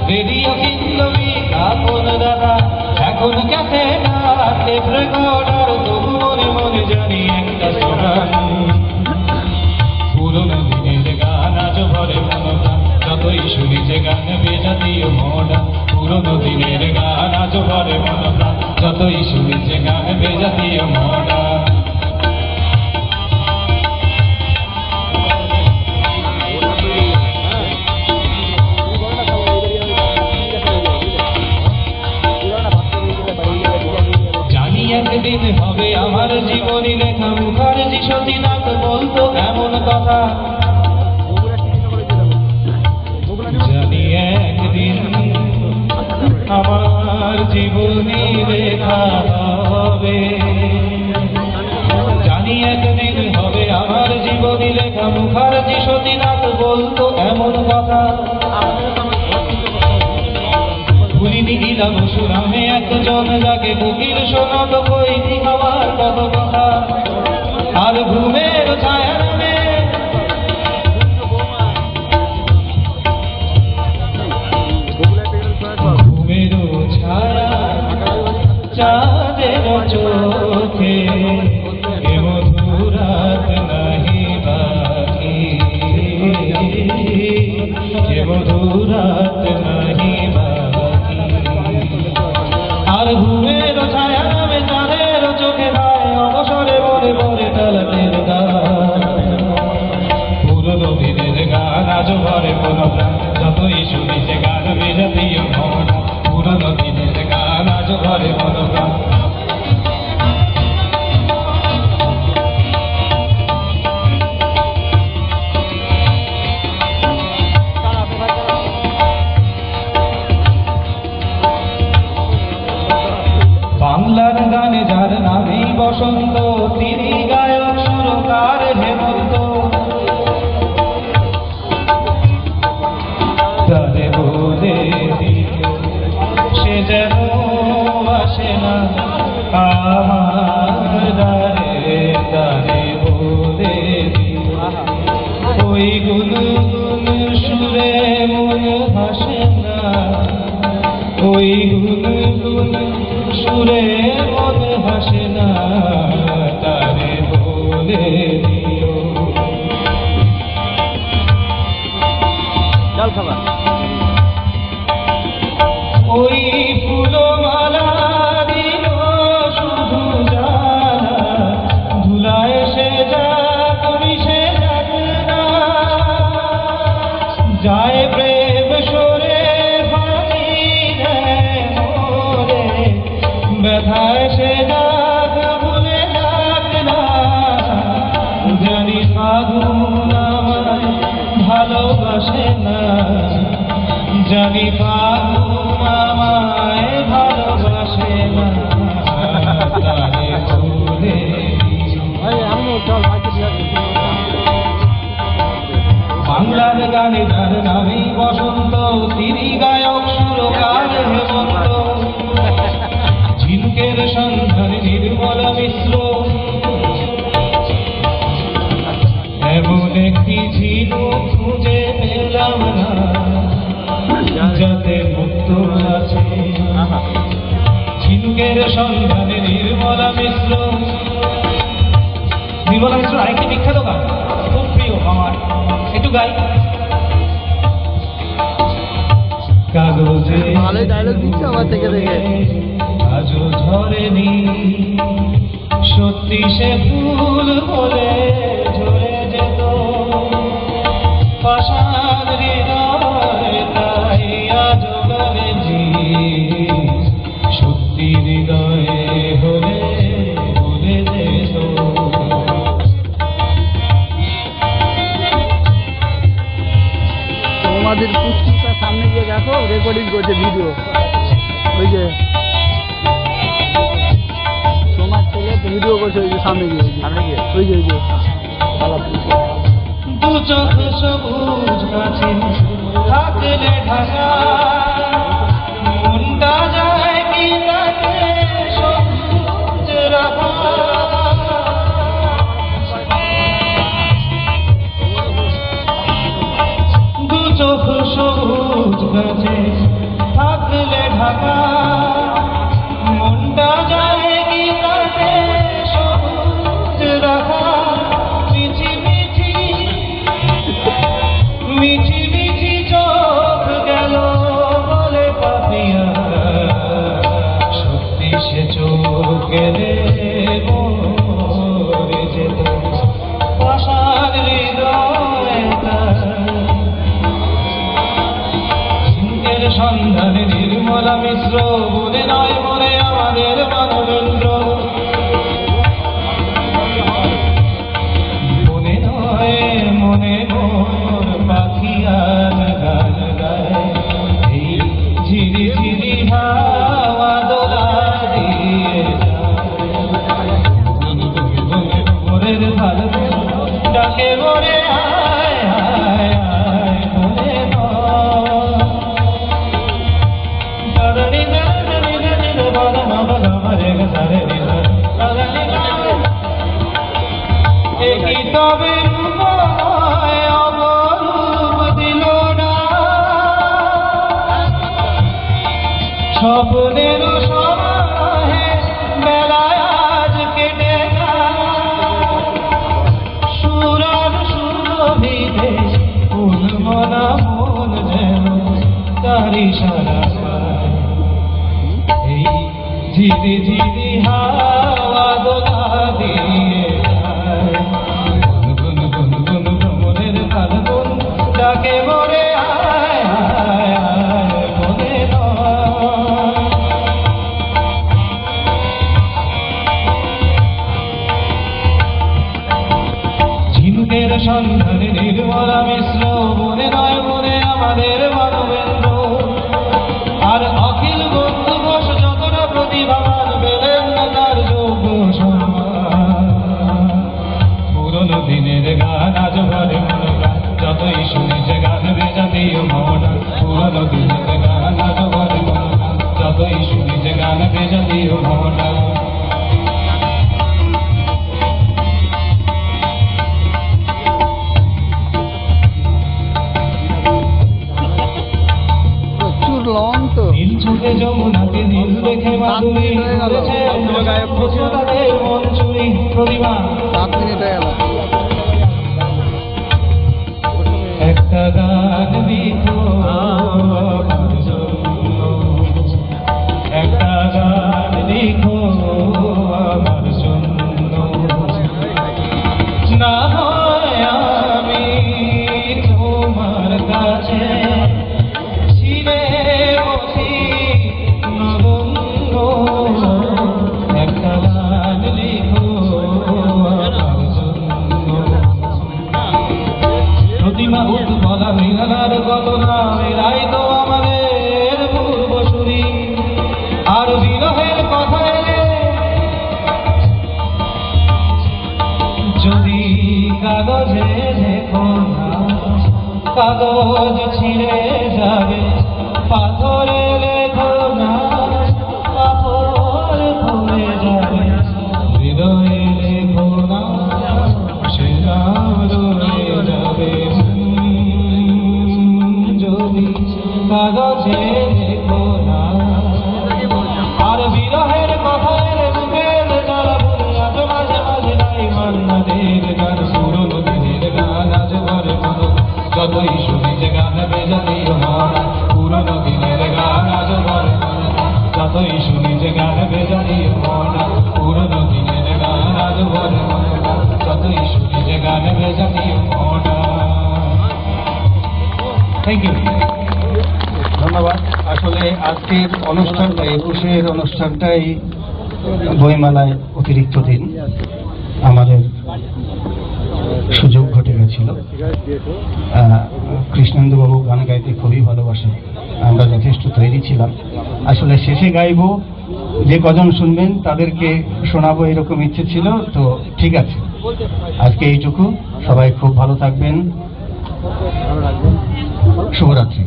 Radio কিনবি আপন দাদা, এখন ক্যাসেট আর টেপ রেকর্ডার, তবু মনে মনে জানি একটা সোনার পুরোনো দিনের গান আজ ভরে মনপ্রাণ, যতই শুনি যে গান বেজাতীয় মডার্ন। পুরোনো দিনের গান আজ ভরে মনপ্রাণ, যতই শুনি যে গান বেজাতীয় মডার্ন। একদিন হবে আমার জীবনী লেখা, মুখার্জি সতীনাথ বলতো এমন কথা। জানি একদিন আমার জীবনী লেখা হবে, জানি একদিন হবে আমার জীবনী লেখা, মুখার্জি সতীনাথ বলতো এমন কথা। ভুলিনি ইলা বসু নামে একজন যাকে বুকির শোনাত কইনি আমার কত কথা। আর ঘুমের ছায়া নামে ঘুমের ছায়া চাঁদের চোখে, এ মধুরাত নাহি বাকি, এ মধুরাত নাহি বাকি। আর ঘুমের ছায়া নামে চাঁদের চোখে দায়, অবসরে বলে বলে তালাতের গান। পুরোনো দিনের গান আজ ভরে মনপ্রাণ, যতই শুনি যে গান বেজাতীয় মডার্ন। পুরোনো দিনের গান আজ ভরে মনপ্রাণ। বাংলার গানে যার নামেই বসন্ত, তিনি গায়ক সুরকার হেমন্ত। তারে বলে সে যেন আসে না আমার দ্বারে, তারে বলে ওই গুনগুন সুরে মন হাসে না, ওই গুনগুন সুরে মন হাসে না, তারে বলে দিও। ওই ফুলমালা দিল শুধু জানা, ধুলায় সে যাক মিশে যাক না, যায় প্রেম সরে ফাঁকি দেয় মোরে, ব্যথায় সে যাক ভুলে যাক না। জানি ফাগুন আমায় ভালোবাসে না, জানি ফাগুন আমায় ভালোবাসে না, তারে বলে বাংলার গানে যার নামেই বসন্ত, তিনি গায়ক সুরকার হেমন্ত। ঝিনুকের সন্ধান নির্মল মিশ্র, এমন একটি ঝিনুক খুঁজে পেলাম না, যাতে মুক্ত আছে। ঝিনুকের সন্ধানে নির্মলা মিশ্র। নির্মলা মিশ্র আরেকটি বিখ্যাত গান খুব প্রিয় আমার, একটু গাই। কাগজে আজও ঝরেনি, সত্যি সে ফুল হলে ঝরে যেত। পাষাণ হৃদয় তাই আজ গলেছি, সত্যি হৃদয়ে হলে ভুলে যেত। তোমাদের পুস্তিকার সামনে গিয়ে দেখো, রেকর্ডিং করছে ভিডিও। ওই যে তোমার ছেলে ভিডিও করছে, ওই যে সামনে গিয়ে ওই যে দু চোখ সবুজ গাছে থাকলে ঢাকা, মনটা যায় কি তাকে সবুজ রাখা। দু চোখ সবুজ গাছে ঢাকা মনটা যায় কি তাতে সবুজ রাখা মিছি মিছি মিছি মিছি চোখ গেল বলে পাপিয়া সত্যি সে চোখ গেলে মরে যেত পাষাণ হৃদয় ঝিঙ্কের সন্ধানে নির্মলা মিশ্র বলে নয় মনে আমাদের মানবেন্দ্র মনে নয় মনে মোর পাখি আর গান গায় এই ঝিরি ঝিরি হাওয়া দোলা দিয়ে যায় ভোরের ভালো ডাকে ভোরে আয় আয় আয় মনে নয় দাদানি দাদানি দাদানি বাবা বাবা বাবা রে গারে রে দাদানি একই তবে রূপময় অপরূপ দিল না স্বপ্নের সমাহে বেলায় আজ কেটে যায় সুরার সুরভিতে উন্মনা মন যেন তারি সারা পায় এই ঝিরি ঝিরি হাওয়া দোলা দিয়ে যায় গুন গুন গুন ভ্রমণের ফাল্গুন ডাকে ভরে আয় আয় আয় মনে নয় ঝিনুকের সন্ধানে নির্মলা মিশ্র মনে নয় মনে আমাদের মানবেন্দ্র আর অখিল বন্ধু ঘোষ যতটা প্রতিভাবান পেলেন না তার যোগ্য সম্মান পুরনো দিনের গান আজ ভরে মনোগান যতই শুনেছে গান বেজা দিও মনা পুরনো দিনের গান আজ ভরে মনোগান যতই শুনেছে গান বেজা দিও মনা প্রচুর লং তো নীল চোখে যমুনাকে নীল দেখে মাধুরী করেছে তাদের মন চুরি প্রতিভা 7 মিনিট হয়ে গেল একটা গান লিখো আমার জন্য একটা গান লিখো আমার জন্য না হয় আমি তোমার কাছে ছিঁড়ে বসি নবঙ্গ একটা গান লিখো আমার জন্য প্রতিমা উৎপলা মৃণার কল্পনা এরাই তো আমাদের পূর্বসূরি আর বিরহের কথা এলে যদি কাগজে লেখো না কাগজ ছিঁড়ে যাবে পাথরে লেখো না পাথর পড়ে যাবে হৃদয়ে লেখো না সেরা রয়ে যাবে যদি কাগজে লেখো না আর বিরহের কথা এলে বুকের জ্বালা ভুলে আজ মাঝে মাঝে নাই মান্নাদের গান পুরনো দিনের গান আজ ঘরে মনো যতই শুনেছে গান বেজা দিও মনা পুরনো দিনের গান আজ ঘরে মনো যতই শুনেছে গান বেজা দিও মনা পুরনো দিনের গান আজ ঘরে মনো যতই শুনেছে গান বেজা দিও মনা থ্যাংক ইউ ধন্যবাদ। আসলে আজকের অনুষ্ঠানটা 21-এর অনুষ্ঠানটাই বইমেলায় অতিরিক্ত দিন আমাদের সুযোগ ঘটে গেছিল। কৃষ্ণেন্দুবাবু গান গাইতে খুবই ভালোবাসেন, আমরা যথেষ্ট তৈরি ছিলাম। আসলে শেষে গাইব, যে কজন শুনবেন তাদেরকে শোনাবো এরকম ইচ্ছে ছিল, তো ঠিক আছে আজকে এইটুকু। সবাই খুব ভালো থাকবেন, শুভরাত্রি।